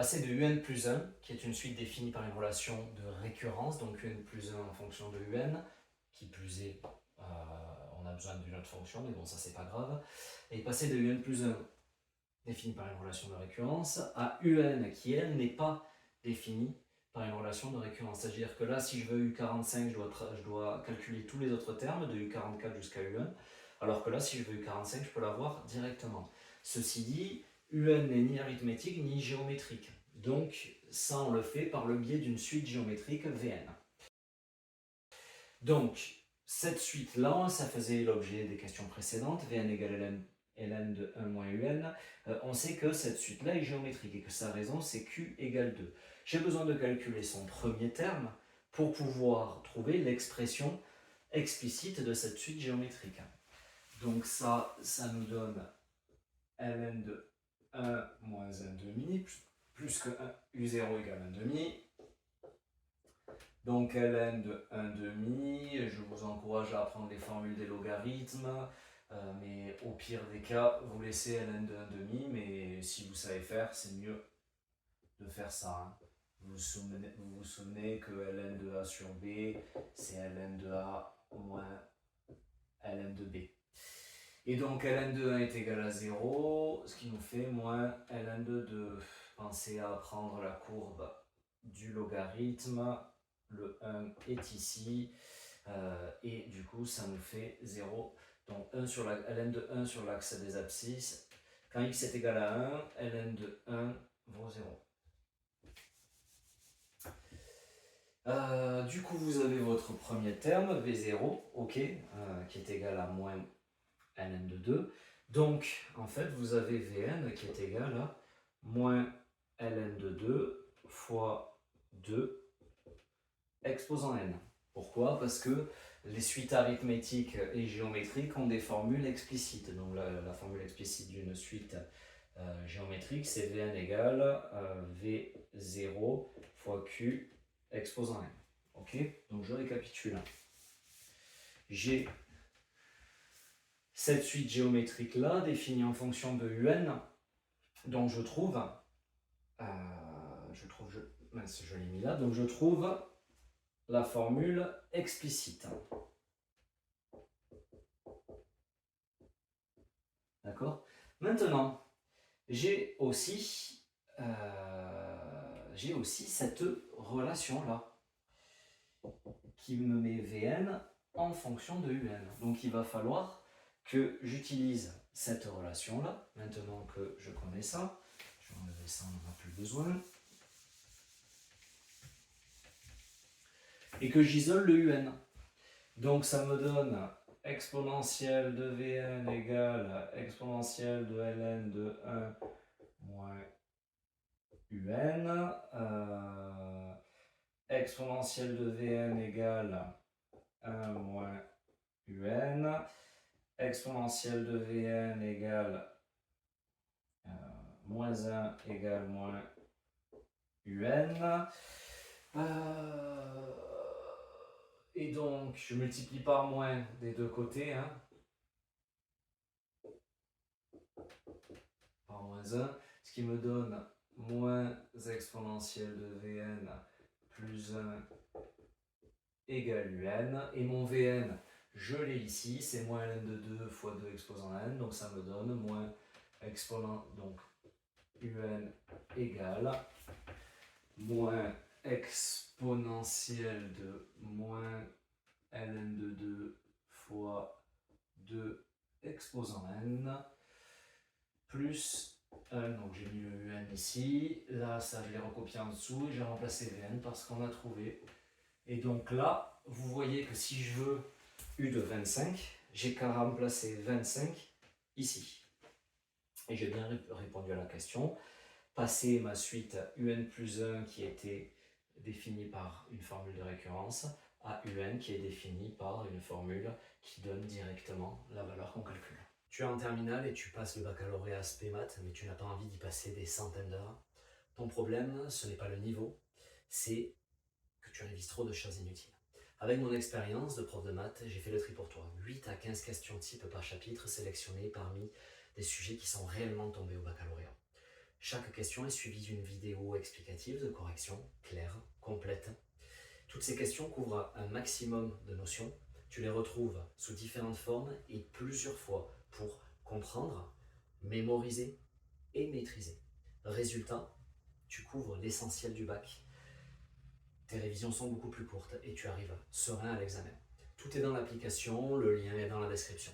passer de un plus 1, qui est une suite définie par une relation de récurrence, donc un plus 1 en fonction de un, qui plus est, on a besoin d'une autre fonction, mais bon, ça c'est pas grave, et passer de un plus 1 défini par une relation de récurrence à un qui, elle, n'est pas définie par une relation de récurrence. C'est-à-dire que là, si je veux U45, je dois calculer tous les autres termes, de U44 jusqu'à U1, alors que là, si je veux U45, je peux l'avoir directement. Ceci dit, UN n'est ni arithmétique ni géométrique. Donc, ça, on le fait par le biais d'une suite géométrique Vn. Donc, cette suite-là, ça faisait l'objet des questions précédentes, Vn égale ln de 1 moins un. On sait que cette suite-là est géométrique et que sa raison, c'est q égale 2. J'ai besoin de calculer son premier terme pour pouvoir trouver l'expression explicite de cette suite géométrique. Donc ça nous donne ln de 1 moins 1 demi, plus que 1, u0 égale 1 demi. Donc ln de 1 demi, je vous encourage à apprendre les formules des logarithmes, mais au pire des cas, vous laissez ln de 1 demi, mais si vous savez faire, c'est mieux de faire ça. Hein. Vous vous souvenez que ln de a sur b, c'est ln de a moins ln de b. Et donc ln de 1 est égal à 0, ce qui nous fait moins ln de 2. Pensez à prendre la courbe du logarithme. Le 1 est ici, et du coup ça nous fait 0. Donc 1 sur ln de 1 sur l'axe des abscisses. Quand x est égal à 1, ln de 1 vaut 0. Du coup vous avez votre premier terme, v0, ok, qui est égal à moins ln de 2. Donc en fait vous avez vn qui est égal à moins ln de 2 fois 2 exposant n. Pourquoi? Parce que les suites arithmétiques et géométriques ont des formules explicites. Donc la formule explicite d'une suite géométrique, c'est Vn égale V0 fois Q exposant n. Ok? Donc je récapitule. J'ai cette suite géométrique là, définie en fonction de un, dont je l'ai mis là, donc je trouve la formule explicite. D'accord? Maintenant, j'ai aussi cette relation-là qui me met Vn en fonction de Un. Donc il va falloir que j'utilise cette relation-là, maintenant que je connais ça. Je vais enlever ça, on n'en a plus besoin. Et que j'isole le Un. Donc ça me donne exponentielle de Vn égale exponentielle de ln de 1 moins Un. Exponentielle de Vn égale 1 moins Un. Exponentielle de Vn égale moins 1 égale moins Un. Et donc, je multiplie par moins des deux côtés, hein, par moins 1, ce qui me donne moins exponentielle de Vn plus 1 égale Un. Et mon Vn, je l'ai ici, c'est moins ln de 2 fois 2 exposant n, donc ça me donne moins exponent, donc Un égale moins exponentielle de moins ln de 2 fois 2 exposant n plus 1, donc j'ai mis le un ici, là ça je l'ai recopié en dessous et j'ai remplacé Vn parce qu'on a trouvé. Et donc là, vous voyez que si je veux U de 25, j'ai qu'à remplacer 25 ici. Et j'ai bien répondu à la question. Passer ma suite Un plus 1 qui était définie par une formule de récurrence à Un qui est définie par une formule qui donne directement la valeur qu'on calcule. Tu es en terminale et tu passes le baccalauréat spé maths, mais tu n'as pas envie d'y passer des centaines d'heures. Ton problème, ce n'est pas le niveau, c'est que tu révises trop de choses inutiles. Avec mon expérience de prof de maths, j'ai fait le tri pour toi. 8 à 15 questions type par chapitre sélectionnées parmi des sujets qui sont réellement tombés au baccalauréat. Chaque question est suivie d'une vidéo explicative de correction, claire, complète. Toutes ces questions couvrent un maximum de notions. Tu les retrouves sous différentes formes et plusieurs fois pour comprendre, mémoriser et maîtriser. Résultat, tu couvres l'essentiel du bac. Tes révisions sont beaucoup plus courtes et tu arrives serein à l'examen. Tout est dans l'application, le lien est dans la description.